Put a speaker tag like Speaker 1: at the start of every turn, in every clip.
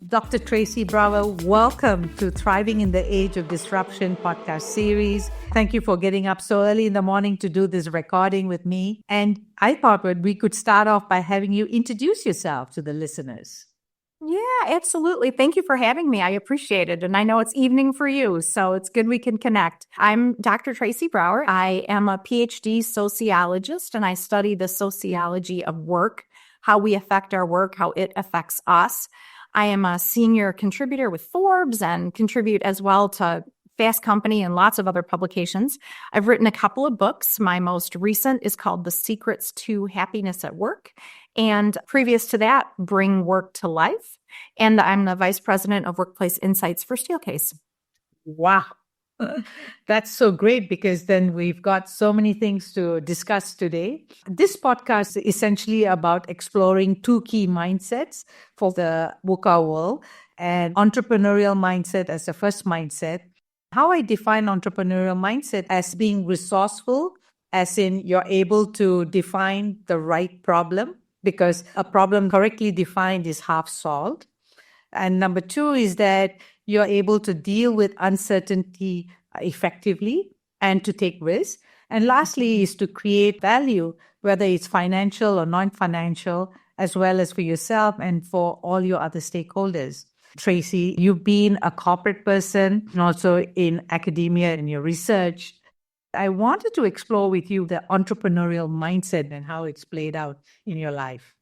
Speaker 1: Dr. Tracy Brower, welcome to Thriving in the Age of Disruption podcast series. Thank you for getting up so early in the morning to do this recording with me. And I thought we could start off by having you introduce yourself to the listeners.
Speaker 2: Yeah, absolutely. Thank you for having me. I appreciate it. And I know it's evening for you, so it's good we can connect. I'm Dr. Tracy Brower. I am a PhD sociologist, and I study the sociology of work, how we affect our work, how it affects us. I am a senior contributor with Forbes and contribute as well to Fast Company and lots of other publications. I've written a couple of books. My most recent is called The Secrets to Happiness at Work. And previous to that, Bring Work to Life. And I'm the Vice President of Workplace Insights for Steelcase.
Speaker 1: Wow. That's so great because then we've got so many things to discuss today. This podcast is essentially about exploring two key mindsets for the VUCA world, and entrepreneurial mindset as the first mindset. How I define entrepreneurial mindset as being resourceful, as in you're able to define the right problem, because a problem correctly defined is half solved. And number two is that you're able to deal with uncertainty effectively and to take risks. And lastly is to create value, whether it's financial or non-financial, as well as for yourself and for all your other stakeholders. Tracy, you've been a corporate person and also in academia and your research. I wanted to explore with you the entrepreneurial mindset and how it's played out in your life.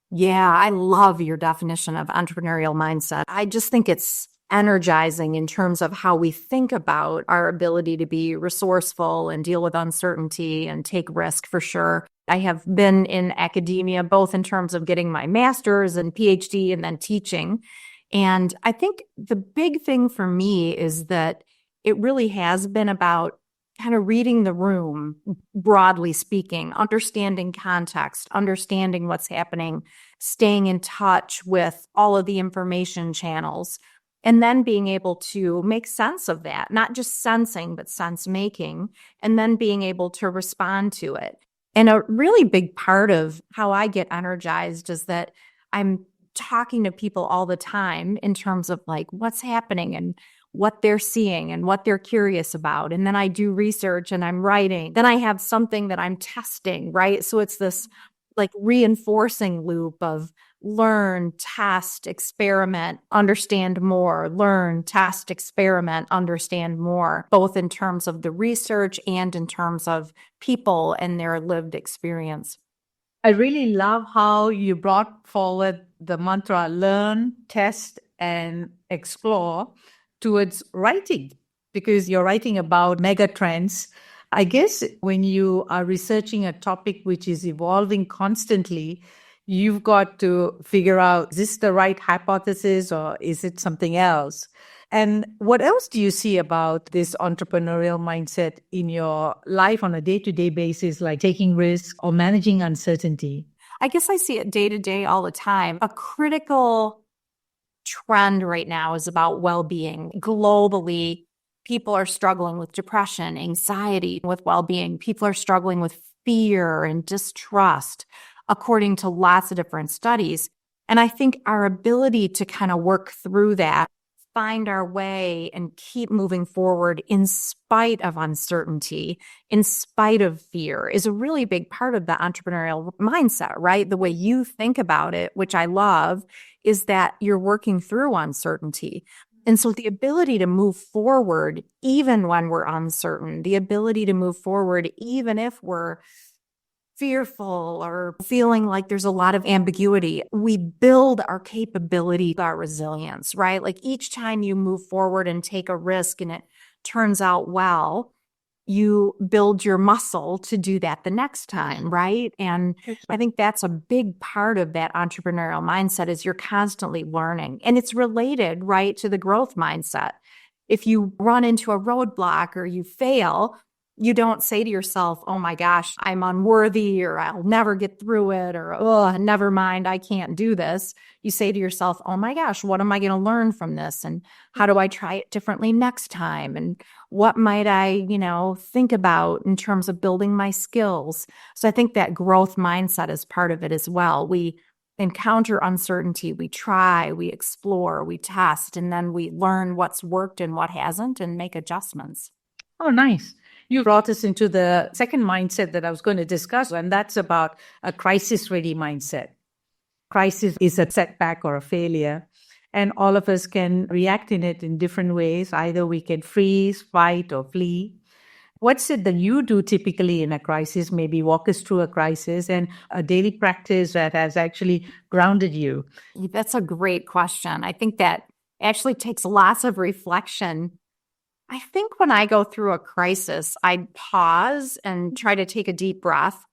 Speaker 2: Yeah, I love your definition of entrepreneurial mindset. I just think it's energizing in terms of how we think about our ability to be resourceful and deal with uncertainty and take risk for sure. I have been in academia, both in terms of getting my master's and PhD and then teaching. And I think the big thing for me is that it really has been about kind of reading the room, broadly speaking, understanding context, understanding what's happening, staying in touch with all of the information channels, and then being able to make sense of that, not just sensing, but sense making, and then being able to respond to it. And a really big part of how I get energized is that I'm talking to people all the time in terms of like what's happening and what they're seeing and what they're curious about. And then I do research and I'm writing. Then I have something that I'm testing, right? So it's this like reinforcing loop of learn, test, experiment, understand more, learn, test, experiment, understand more, both in terms of the research and in terms of people and their lived experience.
Speaker 1: I really love how you brought forward the mantra learn, test, and explore towards writing, because you're writing about mega trends. I guess when you are researching a topic which is evolving constantly, you've got to figure out, is this the right hypothesis or is it something else? And what else do you see about this entrepreneurial mindset in your life on a day-to-day basis, like taking risks or managing uncertainty?
Speaker 2: I guess I see it day to day all the time. A critical trend right now is about well-being. Globally, people are struggling with depression, anxiety, with well-being. People are struggling with fear and distrust, according to lots of different studies. And I think our ability to kind of work through that, find our way and keep moving forward in spite of uncertainty, in spite of fear, is a really big part of the entrepreneurial mindset, right? The way you think about it, which I love, is that you're working through uncertainty. And so the ability to move forward, even when we're uncertain, the ability to move forward, even if we're fearful or feeling like there's a lot of ambiguity, we build our capability, our resilience, right? Like each time you move forward and take a risk and it turns out well, you build your muscle to do that the next time, right? And I think that's a big part of that entrepreneurial mindset is you're constantly learning. And it's related, right, to the growth mindset. If you run into a roadblock or you fail, you don't say to yourself, oh my gosh, I'm unworthy, or I'll never get through it, or oh, never mind, I can't do this. You say to yourself, oh my gosh, what am I going to learn from this? And how do I try it differently next time? And what might I, think about in terms of building my skills? So I think that growth mindset is part of it as well. We encounter uncertainty, we try, we explore, we test, and then we learn what's worked and what hasn't and make adjustments.
Speaker 1: Oh, nice. You brought us into the second mindset that I was going to discuss, and that's about a crisis ready mindset. Crisis is a setback or a failure, and all of us can react in it in different ways. Either we can freeze, fight, or flee. What's it that you do typically in a crisis? Maybe walk us through a crisis and a daily practice that has actually grounded you.
Speaker 2: That's a great question. I think that actually takes lots of reflection. I think when I go through a crisis, I pause and try to take a deep breath.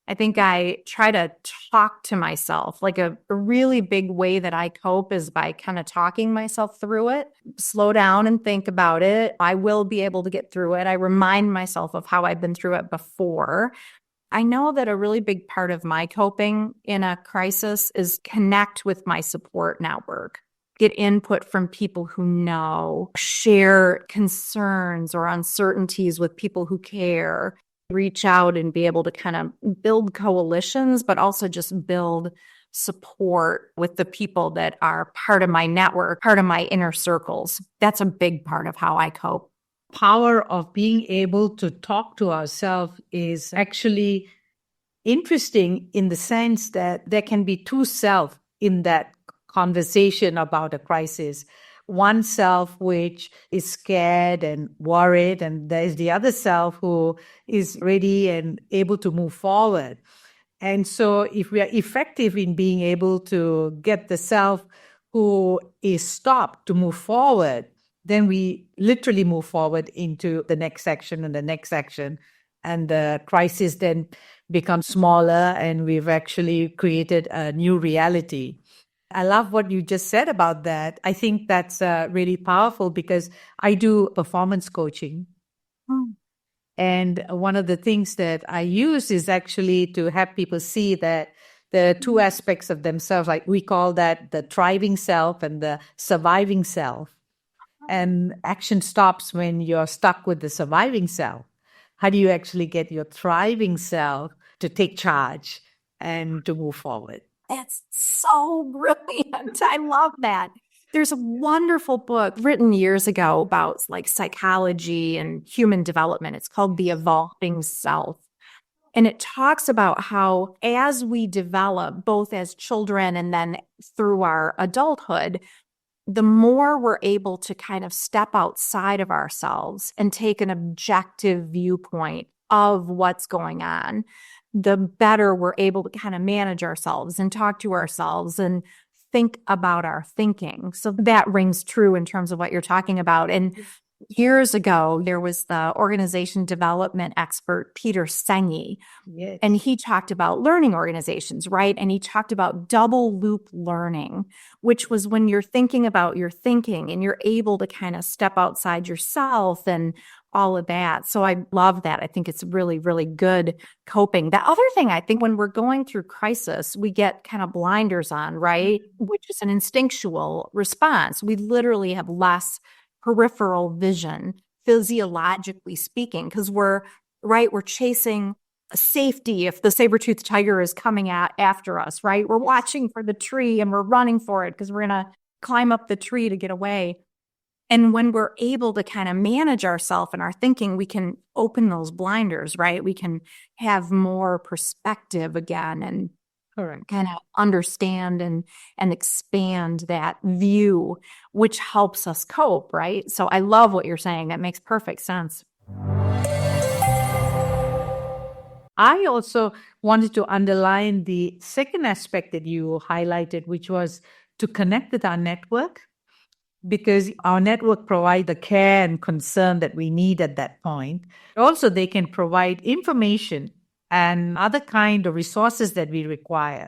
Speaker 2: I think I try to talk to myself. Like a really big way that I cope is by kind of talking myself through it, slow down and think about it. I will be able to get through it. I remind myself of how I've been through it before. I know that a really big part of my coping in a crisis is connect with my support network, get input from people who know, share concerns or uncertainties with people who care, reach out and be able to kind of build coalitions, but also just build support with the people that are part of my network, part of my inner circles. That's a big part of how I cope.
Speaker 1: Power of being able to talk to ourselves is actually interesting in the sense that there can be two self in that conversation about a crisis. One self which is scared and worried, and there's the other self who is ready and able to move forward. And so if we are effective in being able to get the self who is stopped to move forward, then we literally move forward into the next section and the next section. And the crisis then becomes smaller, and we've actually created a new reality. I love what you just said about that. I think that's really powerful because I do performance coaching.
Speaker 2: Mm.
Speaker 1: And one of the things that I use is actually to have people see that the two aspects of themselves, like we call that the thriving self and the surviving self. And action stops when you're stuck with the surviving self. How do you actually get your thriving self to take charge and to move forward?
Speaker 2: That's so brilliant. I love that. There's a wonderful book written years ago about like psychology and human development. It's called The Evolving Self. And it talks about how as we develop, both as children and then through our adulthood, the more we're able to kind of step outside of ourselves and take an objective viewpoint of what's going on, the better we're able to kind of manage ourselves and talk to ourselves and think about our thinking. So that rings true in terms of what you're talking about. And years ago, there was the organization development expert, Peter Senge,
Speaker 1: Yes.
Speaker 2: and he talked about learning organizations, right? And he talked about double loop learning, which was when you're thinking about your thinking and you're able to kind of step outside yourself and all of that. So I love that. I think it's really, really good coping. The other thing, I think when we're going through crisis, we get kind of blinders on, right? Which is an instinctual response. We literally have less peripheral vision, physiologically speaking, because we're chasing safety. If the saber-toothed tiger is coming after us, right? We're watching for the tree and we're running for it because we're going to climb up the tree to get away. And when we're able to kind of manage ourselves and our thinking, we can open those blinders, right? We can have more perspective again and
Speaker 1: Correct.
Speaker 2: kind of understand and expand that view, which helps us cope, right? So I love what you're saying. That makes perfect sense.
Speaker 1: I also wanted to underline the second aspect that you highlighted, which was to connect with our network, because our network provide the care and concern that we need at that point. Also, they can provide information and other kind of resources that we require.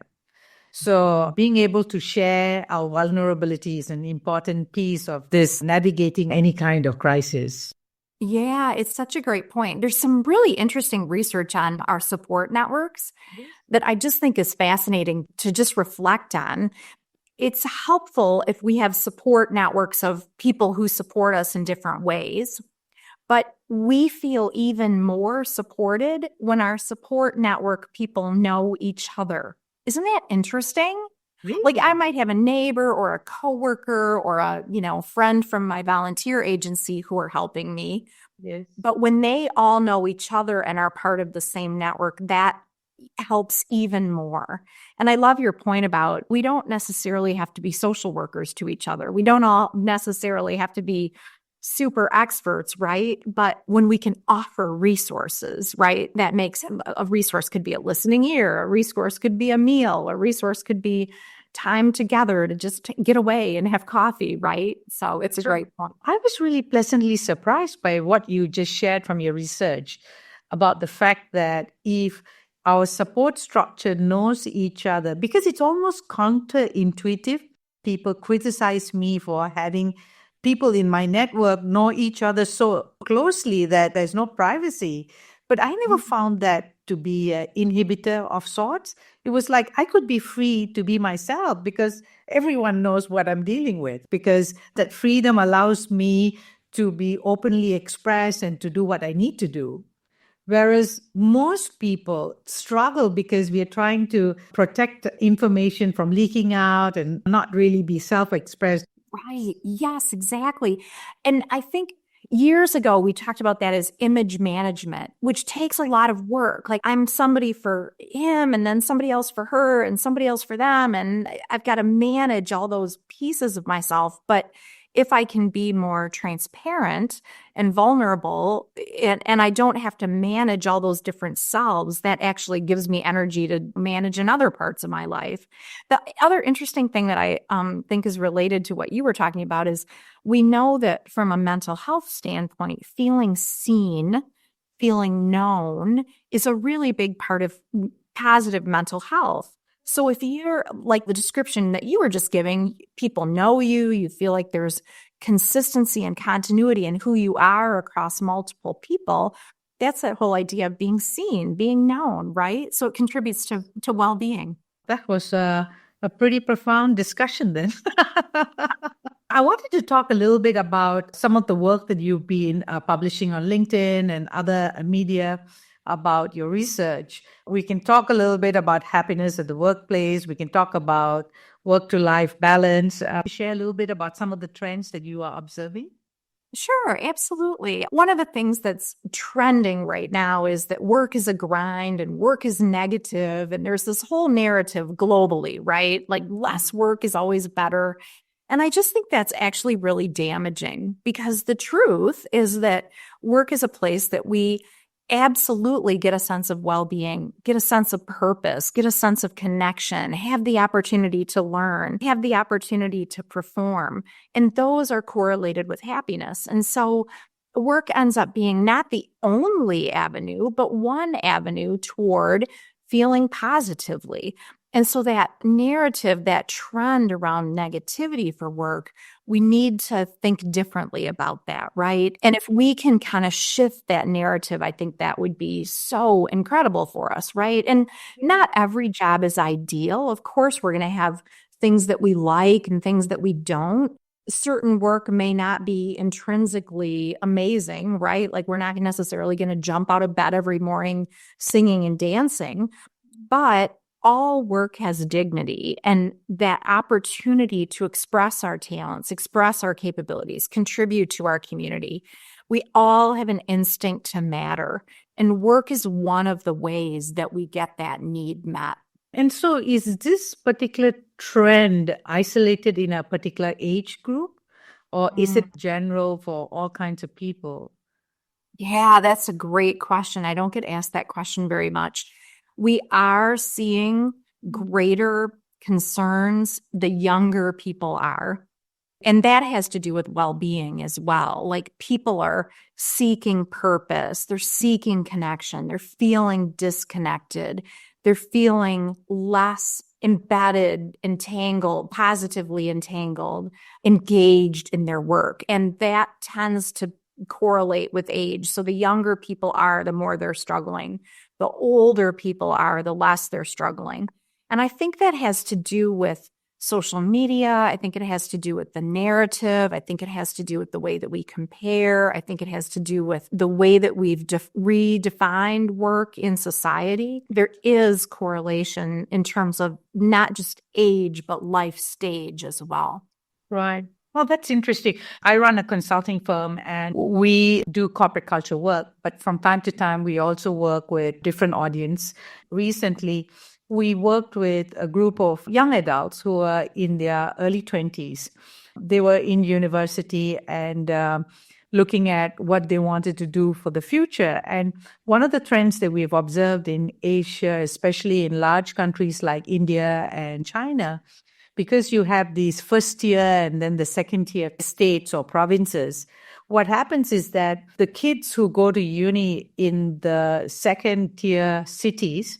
Speaker 1: So being able to share our vulnerability is an important piece of this navigating any kind of crisis.
Speaker 2: Yeah, it's such a great point. There's some really interesting research on our support networks that I just think is fascinating to just reflect on. It's helpful if we have support networks of people who support us in different ways, but we feel even more supported when our support network people know each other. Isn't that interesting? Like
Speaker 1: Really?
Speaker 2: I might have a neighbor or a coworker or a, friend from my volunteer agency who are helping me.
Speaker 1: Yes.
Speaker 2: But when they all know each other and are part of the same network, that helps even more. And I love your point about we don't necessarily have to be social workers to each other. We don't all necessarily have to be super experts, right? But when we can offer resources, right, that makes a resource could be a listening ear, a resource could be a meal, a resource could be time together to just get away and have coffee, right? So it's a great point.
Speaker 1: I was really pleasantly surprised by what you just shared from your research about the fact that if our support structure knows each other, because it's almost counterintuitive. People criticize me for having people in my network know each other so closely that there's no privacy. But I never found that to be an inhibitor of sorts. It was like I could be free to be myself because everyone knows what I'm dealing with, because that freedom allows me to be openly expressed and to do what I need to do. Whereas most people struggle because we are trying to protect information from leaking out and not really be self expressed.
Speaker 2: Right. Yes, exactly. And I think years ago, we talked about that as image management, which takes a lot of work. Like I'm somebody for him and then somebody else for her and somebody else for them. And I've got to manage all those pieces of myself. But if I can be more transparent and vulnerable and I don't have to manage all those different selves, that actually gives me energy to manage in other parts of my life. The other interesting thing that I think is related to what you were talking about is we know that from a mental health standpoint, feeling seen, feeling known is a really big part of positive mental health. So if you're like the description that you were just giving, people know you, you feel like there's consistency and continuity in who you are across multiple people. That's that whole idea of being seen, being known, right? So it contributes to well-being.
Speaker 1: That was a pretty profound discussion then. I wanted to talk a little bit about some of the work that you've been publishing on LinkedIn and other media about your research. We can talk a little bit about happiness at the workplace. We can talk about work to life balance. Share a little bit about some of the trends that you are observing.
Speaker 2: Sure, absolutely. One of the things that's trending right now is that work is a grind and work is negative. And there's this whole narrative globally, right? Like less work is always better. And I just think that's actually really damaging because the truth is that work is a place that we absolutely get a sense of well-being, get a sense of purpose, get a sense of connection, have the opportunity to learn, have the opportunity to perform. And those are correlated with happiness. And so work ends up being not the only avenue, but one avenue toward feeling positively. And so that narrative, that trend around negativity for work, we need to think differently about that, right? And if we can kind of shift that narrative, I think that would be so incredible for us, right? And not every job is ideal. Of course, we're going to have things that we like and things that we don't. Certain work may not be intrinsically amazing, right? Like we're not necessarily going to jump out of bed every morning singing and dancing, but all work has dignity, and that opportunity to express our talents, express our capabilities, contribute to our community. We all have an instinct to matter, and work is one of the ways that we get that need met.
Speaker 1: And so, is this particular trend isolated in a particular age group, or is it general for all kinds of people?
Speaker 2: Yeah, that's a great question. I don't get asked that question very much. We are seeing greater concerns the younger people are. And that has to do with well-being as well. Like people are seeking purpose, they're seeking connection, they're feeling disconnected, they're feeling less embedded, entangled, positively entangled, engaged in their work. And that tends to correlate with age. So the younger people are, the more they're struggling. The older people are, the less they're struggling. And I think that has to do with social media. I think it has to do with the narrative. I think it has to do with the way that we compare. I think it has to do with the way that we've redefined work in society. There is correlation in terms of not just age, but life stage as well.
Speaker 1: Right. Well, that's interesting. I run a consulting firm and we do corporate culture work, but from time to time, we also work with different audience. Recently, we worked with a group of young adults who are in their early 20s. They were in university and looking at what they wanted to do for the future. And one of the trends that we've observed in Asia, especially in large countries like India and China, because you have these first tier and then the second tier states or provinces, what happens is that the kids who go to uni in the second tier cities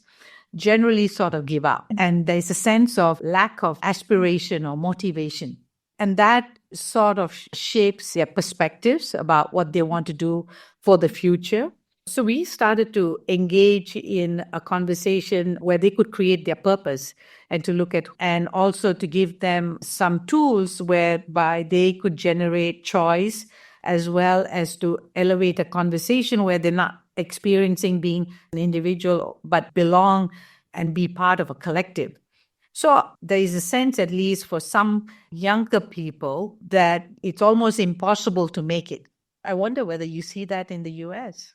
Speaker 1: generally sort of give up. And there's a sense of lack of aspiration or motivation. And that sort of shapes their perspectives about what they want to do for the future. So we started to engage in a conversation where they could create their purpose and to look at, and also to give them some tools whereby they could generate choice as well as to elevate a conversation where they're not experiencing being an individual, but belong and be part of a collective. So there is a sense, at least for some younger people, that it's almost impossible to make it. I wonder whether you see that in the US.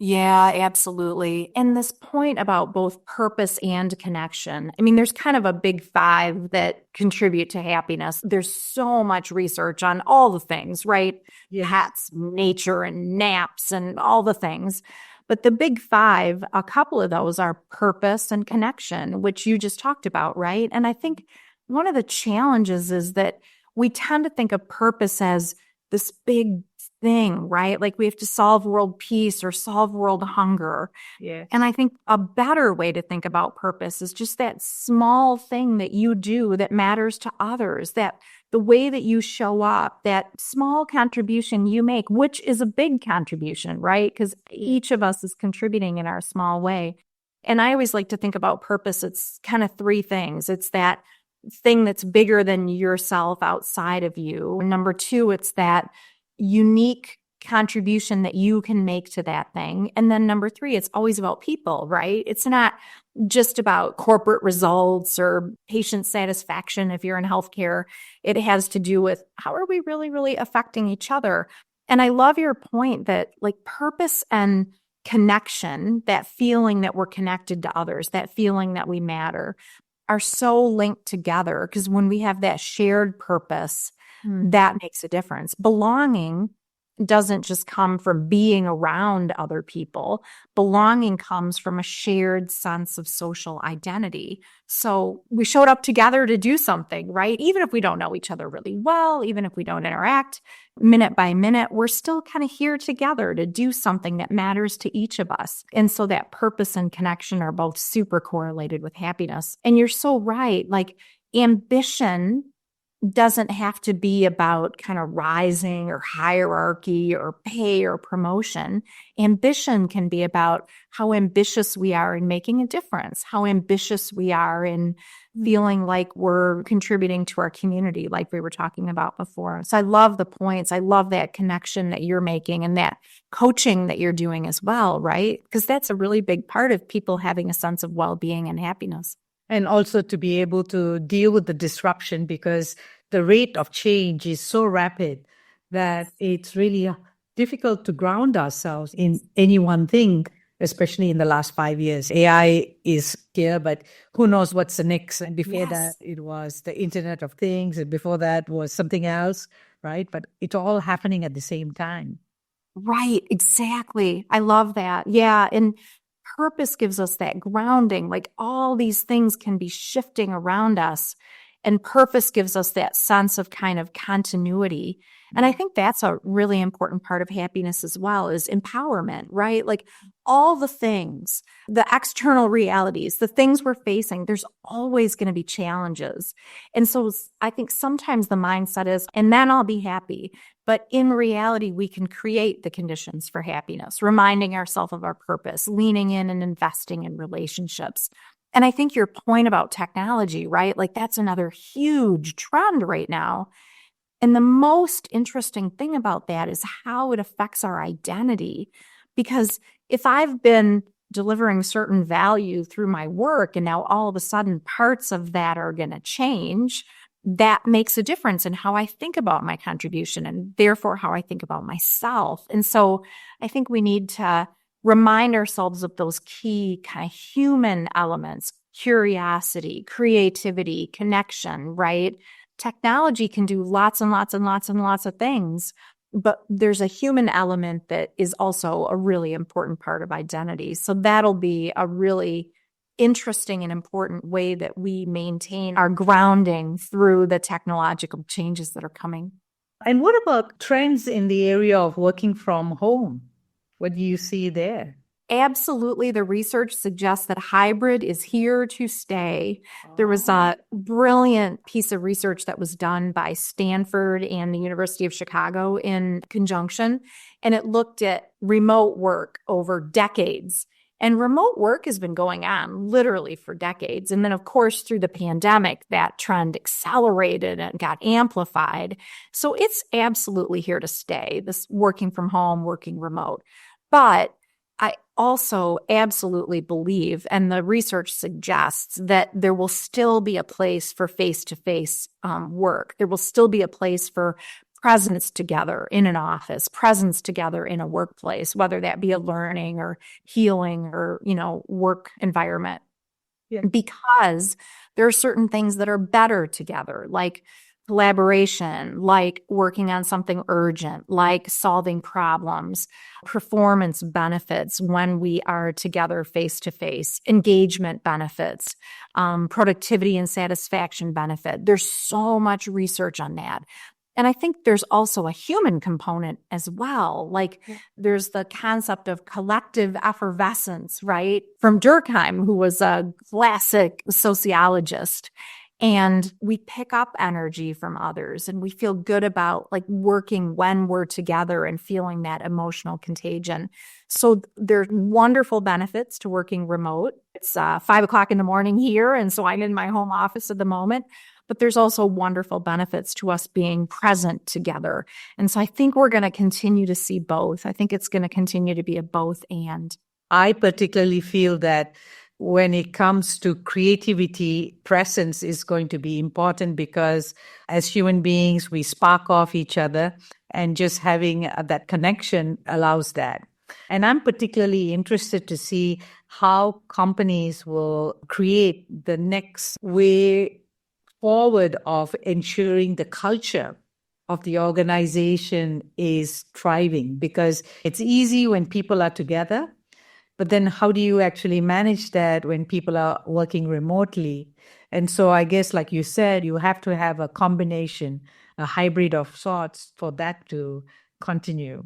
Speaker 2: Yeah, absolutely. And this point about both purpose and connection, I mean, there's kind of a big five that contribute to happiness. There's so much research on all the things, right?
Speaker 1: Yes.
Speaker 2: Pets, nature, and naps, and all the things. But the big five, a couple of those are purpose and connection, which you just talked about, right? And I think one of the challenges is that we tend to think of purpose as this big thing, right? Like we have to solve world peace or solve world hunger.
Speaker 1: Yes.
Speaker 2: And I think a better way to think about purpose is just that small thing that you do that matters to others, that the way that you show up, that small contribution you make, which is a big contribution, right? Because each of us is contributing in our small way. And I always like to think about purpose. It's kind of three things. It's that thing that's bigger than yourself outside of you. Number two, it's that unique contribution that you can make to that thing. And then number three, it's always about people, right? It's not just about corporate results or patient satisfaction if you're in healthcare. It has to do with how are we really, really affecting each other? And I love your point that like purpose and connection, that feeling that we're connected to others, that feeling that we matter, are so linked together because when we have that shared purpose, that makes a difference. Belonging doesn't just come from being around other people. Belonging comes from a shared sense of social identity. So we showed up together to do something, right? Even if we don't know each other really well, even if we don't interact minute by minute, we're still kind of here together to do something that matters to each of us. And so that purpose and connection are both super correlated with happiness. And you're so right. Like ambition doesn't have to be about kind of rising or hierarchy or pay or promotion. Ambition can be about how ambitious we are in making a difference, how ambitious we are in feeling like we're contributing to our community, like we were talking about before. So I love the points. I love that connection that you're making and that coaching that you're doing as well, right? Because that's a really big part of people having a sense of well-being and happiness.
Speaker 1: And also to be able to deal with the disruption because the rate of change is so rapid that it's really difficult to ground ourselves in any one thing, especially in the last 5 years. AI is here, but who knows what's the next? And before that, it was the Internet of Things. And before that was something else, right? But it's all happening at the same time.
Speaker 2: Right, exactly. I love that. Yeah. And purpose gives us that grounding. Like all these things can be shifting around us. And purpose gives us that sense of kind of continuity. And I think that's a really important part of happiness as well is empowerment, right? Like all the things, the external realities, the things we're facing, there's always going to be challenges. And so I think sometimes the mindset is, and then I'll be happy. But in reality, we can create the conditions for happiness, reminding ourselves of our purpose, leaning in and investing in relationships, And I think your point about technology, right? Like that's another huge trend right now. And the most interesting thing about that is how it affects our identity. Because if I've been delivering certain value through my work and now all of a sudden parts of that are going to change, that makes a difference in how I think about my contribution and therefore how I think about myself. And so I think we need to remind ourselves of those key kind of human elements: curiosity, creativity, connection, right? Technology can do lots and lots and lots and lots of things, but there's a human element that is also a really important part of identity. So that'll be a really interesting and important way that we maintain our grounding through the technological changes that are coming.
Speaker 1: And what about trends in the area of working from home? What do you see there?
Speaker 2: Absolutely. The research suggests that hybrid is here to stay. There was a brilliant piece of research that was done by Stanford and the University of Chicago in conjunction, and it looked at remote work over decades. And remote work has been going on literally for decades. And then, of course, through the pandemic, that trend accelerated and got amplified. So it's absolutely here to stay, this working from home, working remote. But I also absolutely believe, and the research suggests, that there will still be a place for face-to-face work. There will still be a place for presence together in an office, presence together in a workplace, whether that be a learning or healing or, work environment.
Speaker 1: Yeah.
Speaker 2: Because there are certain things that are better together, like collaboration, like working on something urgent, like solving problems, performance benefits when we are together face to face, engagement benefits, productivity and satisfaction benefit. There's so much research on that. And I think there's also a human component as well. Like there's the concept of collective effervescence, right? From Durkheim, who was a classic sociologist. And we pick up energy from others and we feel good about like working when we're together and feeling that emotional contagion. So there's wonderful benefits to working remote. It's 5:00 in the morning here. And so I'm in my home office at the moment. But there's also wonderful benefits to us being present together. And so I think we're going to continue to see both. I think it's going to continue to be a both and.
Speaker 1: I particularly feel that when it comes to creativity, presence is going to be important because as human beings, we spark off each other and just having that connection allows that. And I'm particularly interested to see how companies will create the next way forward of ensuring the culture of the organization is thriving, because it's easy when people are together, but then how do you actually manage that when people are working remotely? And so I guess, like you said, you have to have a combination, a hybrid of sorts for that to continue.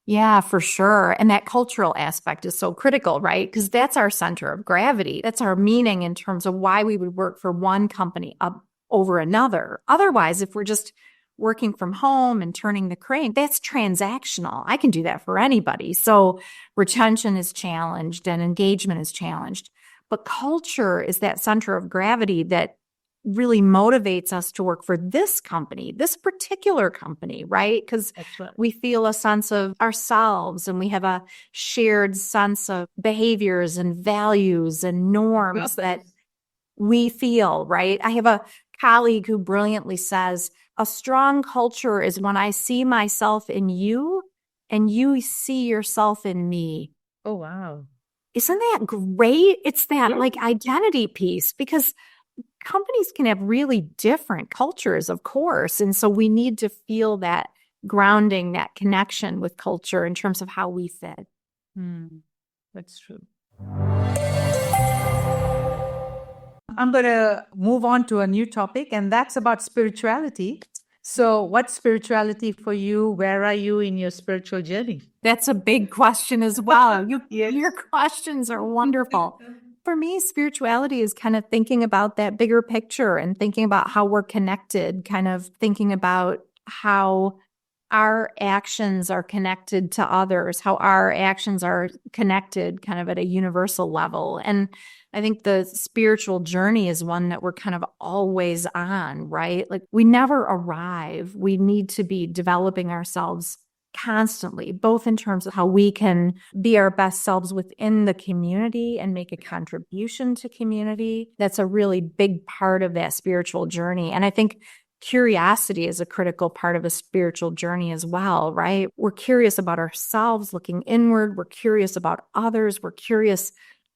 Speaker 2: Yeah, for sure. And that cultural aspect is so critical, right? Because that's our center of gravity. That's our meaning in terms of why we would work for one company up over another. Otherwise, if we're just working from home and turning the crank, that's transactional. I can do that for anybody. So retention is challenged and engagement is challenged. But culture is that center of gravity that really motivates us to work for this company, this particular company, right? Because we feel a sense of ourselves and we have a shared sense of behaviors and values and norms that we feel, right? I have a colleague who brilliantly says, a strong culture is when I see myself in you and you see yourself in me.
Speaker 1: Oh, wow.
Speaker 2: Isn't that great? It's that like identity piece, because companies can have really different cultures, of course. And so we need to feel that grounding, that connection with culture in terms of how we fit.
Speaker 1: That's true. I'm going to move on to a new topic, and that's about spirituality. So what's spirituality for you? Where are you in your spiritual journey?
Speaker 2: That's a big question as well. Your questions are wonderful. For me, spirituality is kind of thinking about that bigger picture and thinking about how we're connected, kind of thinking about how our actions are connected to others, how our actions are connected kind of at a universal level. And I think the spiritual journey is one that we're kind of always on, right? Like we never arrive. We need to be developing ourselves constantly, both in terms of how we can be our best selves within the community and make a contribution to community. That's a really big part of that spiritual journey. And I think curiosity is a critical part of a spiritual journey as well, right? We're curious about ourselves, looking inward. We're curious about others. We're curious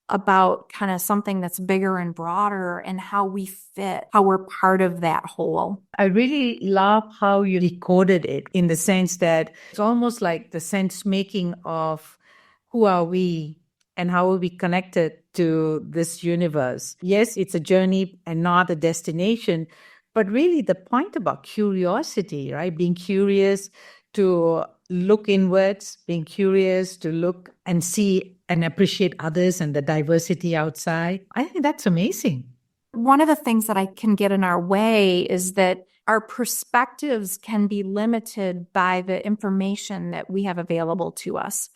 Speaker 2: about kind of something that's bigger and broader and how we fit, how we're part of that whole.
Speaker 1: I really love how you decoded it in the sense that it's almost like the sense making of who are we and how are we connected to this universe. Yes, it's a journey and not a destination, but really the point about curiosity, right? Being curious to look inwards, being curious to look and see and appreciate others and the diversity outside. I think that's amazing.
Speaker 2: One of the things that I can get in our way is that our perspectives can be limited by the information that we have available to us,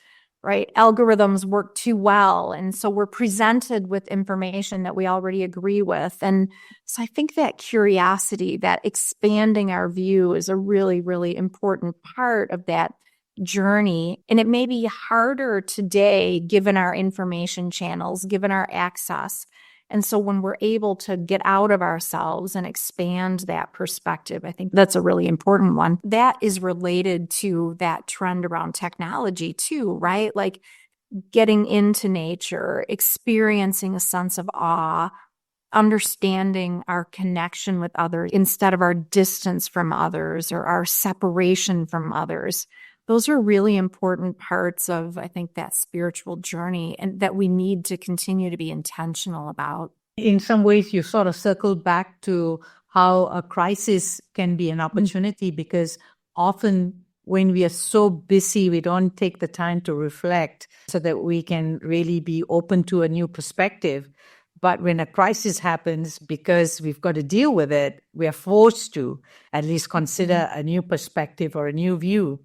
Speaker 2: right? Algorithms work too well. And so we're presented with information that we already agree with. And so I think that curiosity, that expanding our view is a really, really important part of that journey. And it may be harder today, given our information channels, given our access. And so when we're able to get out of ourselves and expand that perspective, I think that's a really important one. That is related to that trend around technology too, right? Like getting into nature, experiencing a sense of awe, understanding our connection with others instead of our distance from others or our separation from others. Those are really important parts of, I think, that spiritual journey and that we need to continue to be intentional about.
Speaker 1: In some ways, you sort of circled back to how a crisis can be an opportunity because often when we are so busy, we don't take the time to reflect so that we can really be open to a new perspective. But when a crisis happens, because we've got to deal with it, we are forced to at least consider a new perspective or a new view.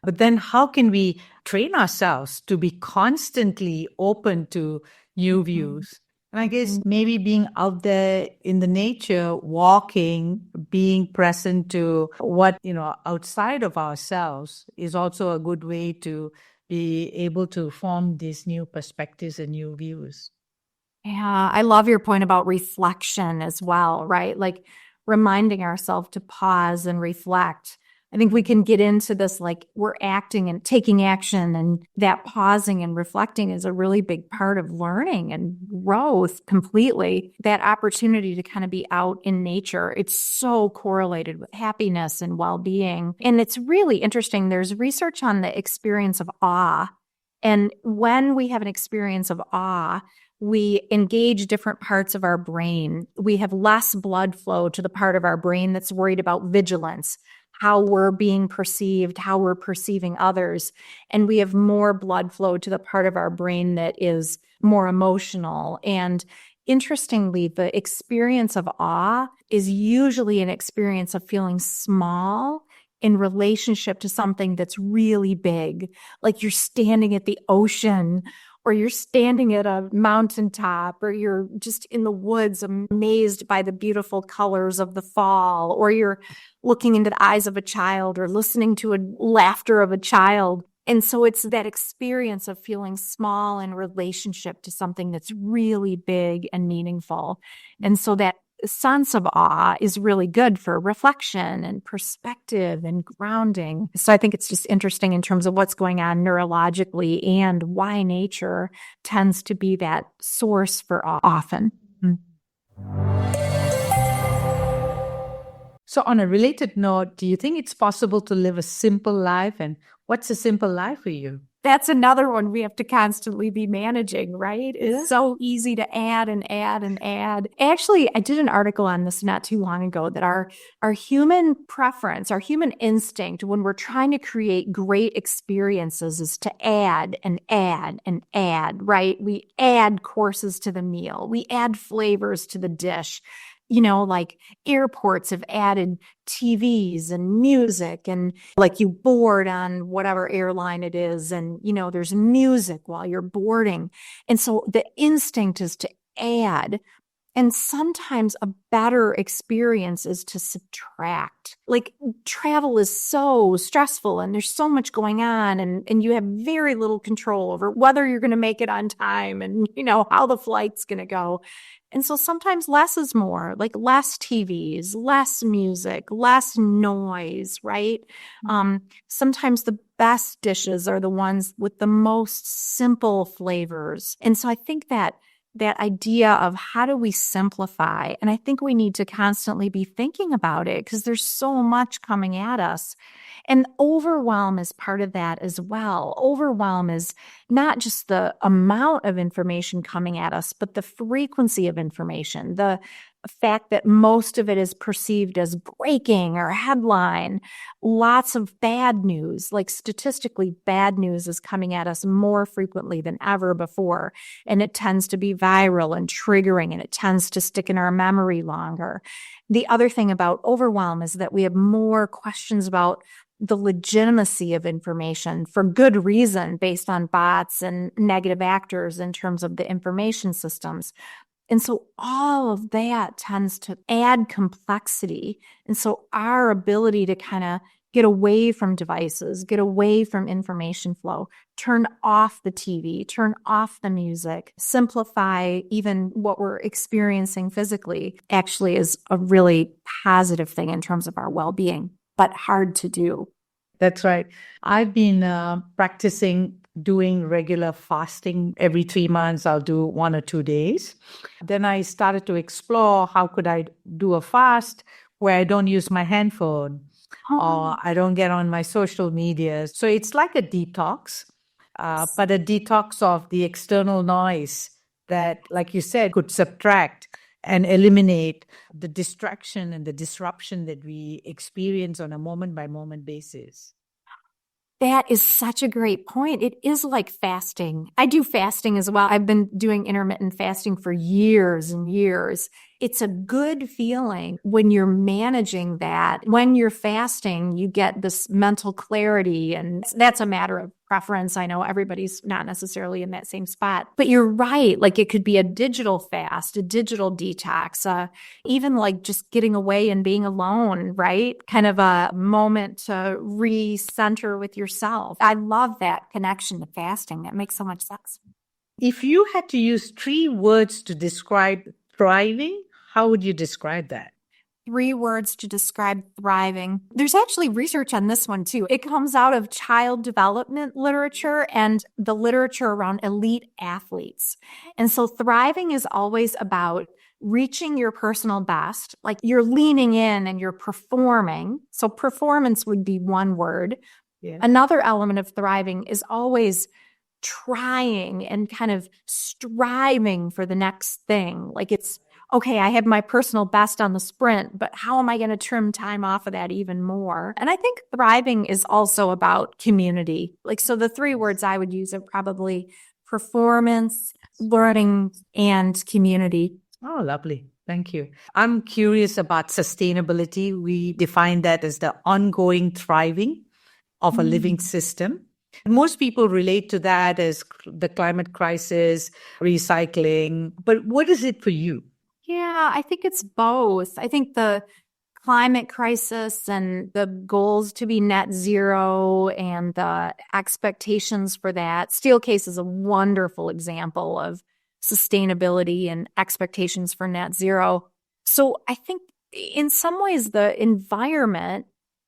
Speaker 1: But then how can we train ourselves to be constantly open to new views? And I guess maybe being out there in the nature, walking, being present to what, outside of ourselves is also a good way to be able to form these new perspectives and new views.
Speaker 2: Yeah, I love your point about reflection as well, right? Like reminding ourselves to pause and reflect. I think we can get into this like we're acting and taking action, and that pausing and reflecting is a really big part of learning and growth completely. That opportunity to kind of be out in nature, it's so correlated with happiness and well-being. And it's really interesting. There's research on the experience of awe. And when we have an experience of awe, we engage different parts of our brain. We have less blood flow to the part of our brain that's worried about vigilance, how we're being perceived, how we're perceiving others. And we have more blood flow to the part of our brain that is more emotional. And interestingly, the experience of awe is usually an experience of feeling small in relationship to something that's really big, like you're standing at the ocean, or you're standing at a mountaintop, or you're just in the woods amazed by the beautiful colors of the fall, or you're looking into the eyes of a child or listening to a laughter of a child. And so it's that experience of feeling small in relationship to something that's really big and meaningful. And so that sense of awe is really good for reflection and perspective and grounding. So I think it's just interesting in terms of what's going on neurologically and why nature tends to be that source for awe often.
Speaker 1: So on a related note, do you think it's possible to live a simple life? And what's a simple life for you?
Speaker 2: That's another one we have to constantly be managing, right? It's so easy to add and add and add. Actually, I did an article on this not too long ago that our human preference, our human instinct when we're trying to create great experiences is to add and add and add, right? We add courses to the meal. We add flavors to the dish. Like airports have added TVs and music, and like you board on whatever airline it is, and there's music while you're boarding. And so the instinct is to add. And sometimes a better experience is to subtract. Like travel is so stressful and there's so much going on and you have very little control over whether you're going to make it on time and, how the flight's going to go. And so sometimes less is more, like less TVs, less music, less noise, right? Sometimes the best dishes are the ones with the most simple flavors. And so I think that idea of how do we simplify? And I think we need to constantly be thinking about it because there's so much coming at us. And overwhelm is part of that as well. Overwhelm is not just the amount of information coming at us, but the frequency of information, the fact that most of it is perceived as breaking or headline, lots of bad news, like statistically bad news is coming at us more frequently than ever before. And it tends to be viral and triggering, and it tends to stick in our memory longer. The other thing about overwhelm is that we have more questions about the legitimacy of information for good reason based on bots and negative actors in terms of the information systems. And so all of that tends to add complexity. And so our ability to kind of get away from devices, get away from information flow, turn off the TV, turn off the music, simplify even what we're experiencing physically actually is a really positive thing in terms of our well-being, but hard to do.
Speaker 1: That's right. I've been practicing doing regular fasting. Every 3 months, I'll do 1 or 2 days. Then I started to explore how could I do a fast where I don't use my handphone or I don't get on my social media. So it's like a detox, but a detox of the external noise that, like you said, could subtract and eliminate the distraction and the disruption that we experience on a moment-by-moment basis.
Speaker 2: That is such a great point. It is like fasting. I do fasting as well. I've been doing intermittent fasting for years and years. It's a good feeling when you're managing that. When you're fasting, you get this mental clarity, and that's a matter of preference. I know everybody's not necessarily in that same spot, but you're right. Like it could be a digital fast, a digital detox, even like just getting away and being alone, right? Kind of a moment to recenter with yourself. I love that connection to fasting. That makes so much sense.
Speaker 1: If you had to use 3 words to describe thriving, how would you describe that?
Speaker 2: 3 words to describe thriving. There's actually research on this one too. It comes out of child development literature and the literature around elite athletes. And so thriving is always about reaching your personal best, like you're leaning in and you're performing. So performance would be one word.
Speaker 1: Yeah.
Speaker 2: Another element of thriving is always trying and kind of striving for the next thing. Like it's, okay, I have my personal best on the sprint, but how am I going to trim time off of that even more? And I think thriving is also about community. Like, so the 3 words I would use are probably performance, learning, and community.
Speaker 1: Oh, lovely. Thank you. I'm curious about sustainability. We define that as the ongoing thriving of a living system. Most people relate to that as the climate crisis, recycling. But what is it for you?
Speaker 2: Yeah, I think it's both. I think the climate crisis and the goals to be net zero and the expectations for that. Steelcase is a wonderful example of sustainability and expectations for net zero. So I think in some ways the environment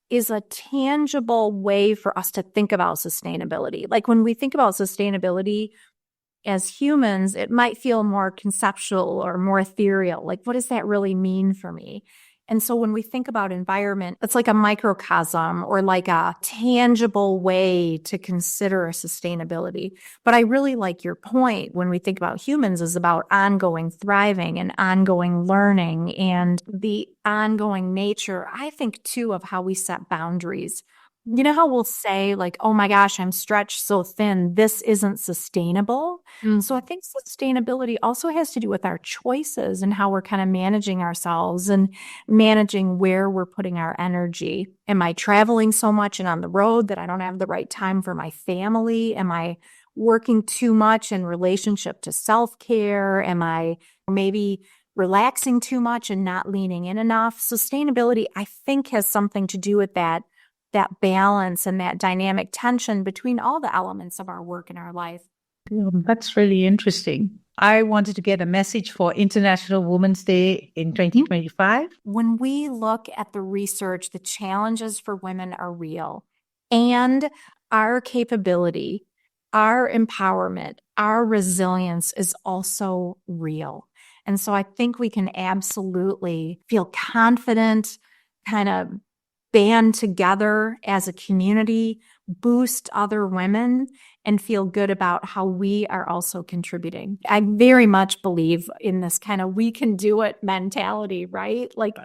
Speaker 2: is a tangible way for us to think about sustainability. Like when we think about sustainability as humans, it might feel more conceptual or more ethereal. Like, what does that really mean for me? And so when we think about environment, it's like a microcosm or like a tangible way to consider sustainability. But I really like your point when we think about humans is about ongoing thriving and ongoing learning and the ongoing nature, I think, too, of how we set boundaries. You know how we'll say, like, oh my gosh, I'm stretched so thin, this isn't sustainable. So I think sustainability also has to do with our choices and how we're kind of managing ourselves and managing where we're putting our energy. Am I traveling so much and on the road that I don't have the right time for my family? Am I working too much in relationship to self-care? Am I maybe relaxing too much and not leaning in enough? Sustainability, I think, has something to do with that balance and that dynamic tension between all the elements of our work and our life.
Speaker 1: That's really interesting. I wanted to get a message for International Women's Day in 2025.
Speaker 2: When we look at the research, the challenges for women are real, and our capability, our empowerment, our resilience is also real. And so I think we can absolutely feel confident, kind of band together as a community, boost other women, and feel good about how we are also contributing. I very much believe in this kind of we can do it mentality, right? Like,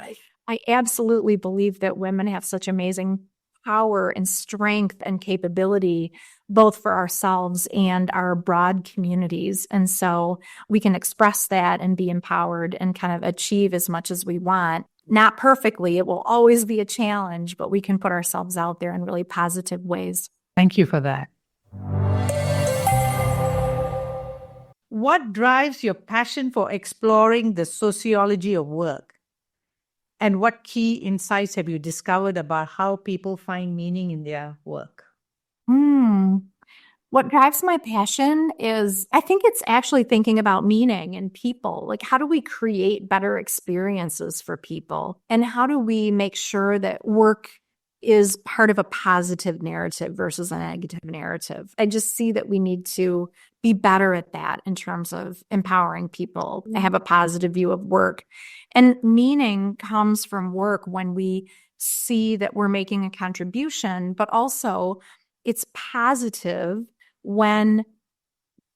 Speaker 2: I absolutely believe that women have such amazing power and strength and capability, both for ourselves and our broad communities. And so we can express that and be empowered and kind of achieve as much as we want. Not perfectly, it will always be a challenge, but we can put ourselves out there in really positive ways.
Speaker 1: Thank you for that. What drives your passion for exploring the sociology of work? And what key insights have you discovered about how people find meaning in their work?
Speaker 2: What drives my passion is, I think it's actually thinking about meaning and people. Like, how do we create better experiences for people? And how do we make sure that work is part of a positive narrative versus a negative narrative? I just see that we need to be better at that in terms of empowering people to have a positive view of work. And meaning comes from work when we see that we're making a contribution, but also it's positive when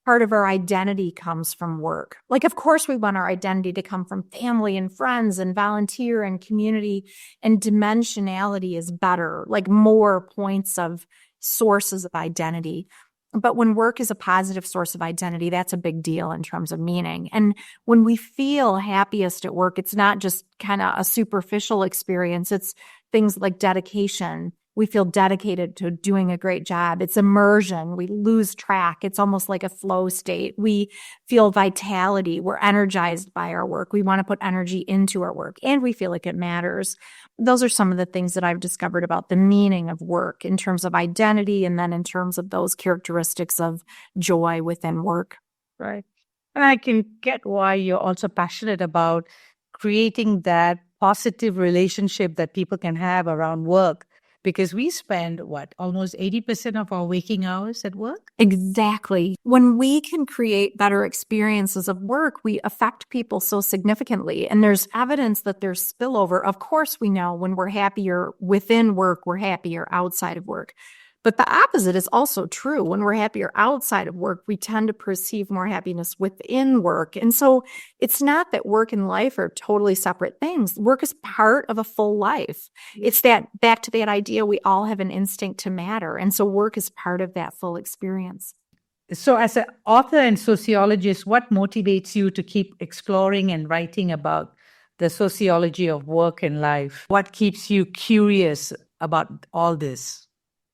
Speaker 2: part of our identity comes from work. Like, of course, we want our identity to come from family and friends and volunteer and community, and dimensionality is better, like more points of sources of identity. But when work is a positive source of identity, that's a big deal in terms of meaning. And when we feel happiest at work, it's not just kind of a superficial experience. It's things like dedication. We feel dedicated to doing a great job. It's immersion. We lose track. It's almost like a flow state. We feel vitality. We're energized by our work. We want to put energy into our work, and we feel like it matters. Those are some of the things that I've discovered about the meaning of work in terms of identity, and then in terms of those characteristics of joy within work.
Speaker 1: Right. And I can get why you're also passionate about creating that positive relationship that people can have around work, because we spend almost 80% of our waking hours at work?
Speaker 2: Exactly. When we can create better experiences of work, we affect people so significantly. And there's evidence that there's spillover. Of course, we know when we're happier within work, we're happier outside of work. But the opposite is also true. When we're happier outside of work, we tend to perceive more happiness within work. And so it's not that work and life are totally separate things. Work is part of a full life. It's that back to that idea we all have an instinct to matter. And so work is part of that full experience.
Speaker 1: So as an author and sociologist, what motivates you to keep exploring and writing about the sociology of work and life? What keeps you curious about all this?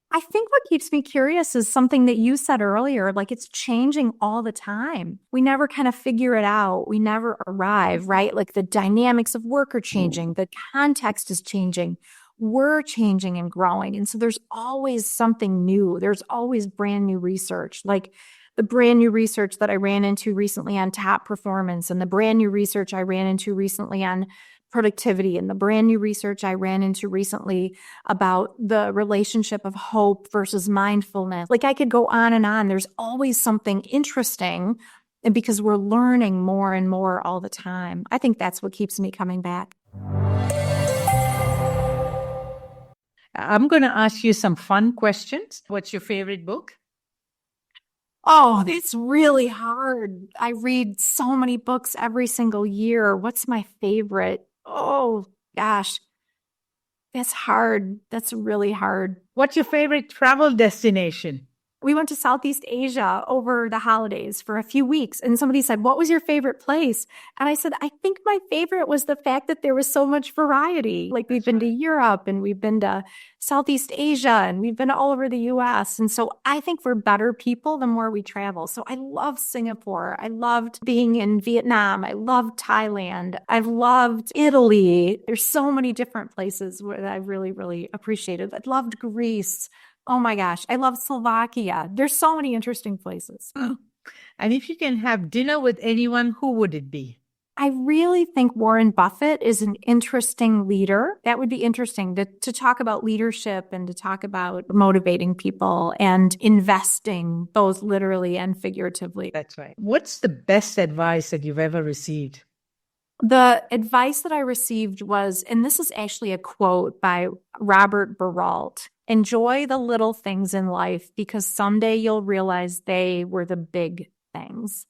Speaker 2: I think what keeps me curious is something that you said earlier, like it's changing all the time. We never kind of figure it out. We never arrive, right? Like the dynamics of work are changing. The context is changing. We're changing and growing. And so there's always something new. There's always brand new research, like the brand new research that I ran into recently on top performance, and the brand new research I ran into recently on productivity, and the brand new research I ran into recently about the relationship of hope versus mindfulness. Like I could go on and on. There's always something interesting, and because we're learning more and more all the time. I think that's what keeps me coming back.
Speaker 1: I'm going to ask you some fun questions. What's your favorite book?
Speaker 2: Oh, it's really hard. I read so many books every single year. What's my favorite? Oh, gosh. That's hard. That's really hard.
Speaker 1: What's your favorite travel destination?
Speaker 2: We went to Southeast Asia over the holidays for a few weeks, and somebody said, "What was your favorite place?" And I said, "I think my favorite was the fact that there was so much variety. Like we've been to Europe and we've been to Southeast Asia and we've been all over the US. And so I think we're better people the more we travel." So I love Singapore. I loved being in Vietnam. I loved Thailand. I've loved Italy. There's so many different places where I really, really appreciated. I loved Greece. Oh my gosh, I love Slovakia. There's so many interesting places.
Speaker 1: And if you can have dinner with anyone, who would it be?
Speaker 2: I really think Warren Buffett is an interesting leader. That would be interesting to talk about leadership and to talk about motivating people and investing, both literally and figuratively.
Speaker 1: That's right. What's the best advice that you've ever received?
Speaker 2: The advice that I received was, and this is actually a quote by Robert Baralt: "Enjoy the little things in life because someday you'll realize they were the big things."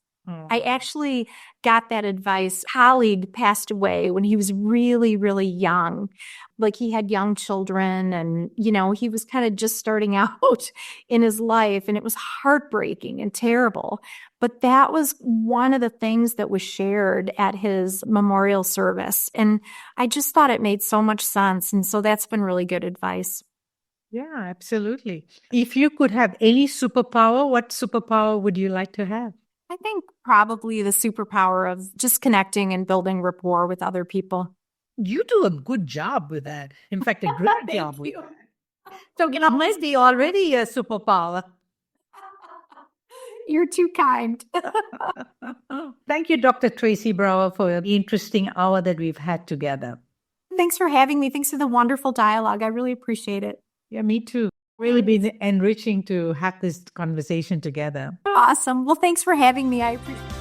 Speaker 2: I actually got that advice. A colleague passed away when he was really, really young. Like he had young children and, he was kind of just starting out in his life, and it was heartbreaking and terrible. But that was one of the things that was shared at his memorial service. And I just thought it made so much sense. And so that's been really good advice.
Speaker 1: Yeah, absolutely. If you could have any superpower, what superpower would you like to have?
Speaker 2: I think probably the superpower of just connecting and building rapport with other people.
Speaker 1: You do a good job with that. In fact, a great job with
Speaker 2: you.
Speaker 1: that. So it must be already a superpower.
Speaker 2: You're too kind.
Speaker 1: Thank you, Dr. Tracy Brower, for the interesting hour that we've had together.
Speaker 2: Thanks for having me. Thanks for the wonderful dialogue. I really appreciate it.
Speaker 1: Yeah, me too. Really been enriching to have this conversation together.
Speaker 2: Awesome. Well, thanks for having me. I appreciate it.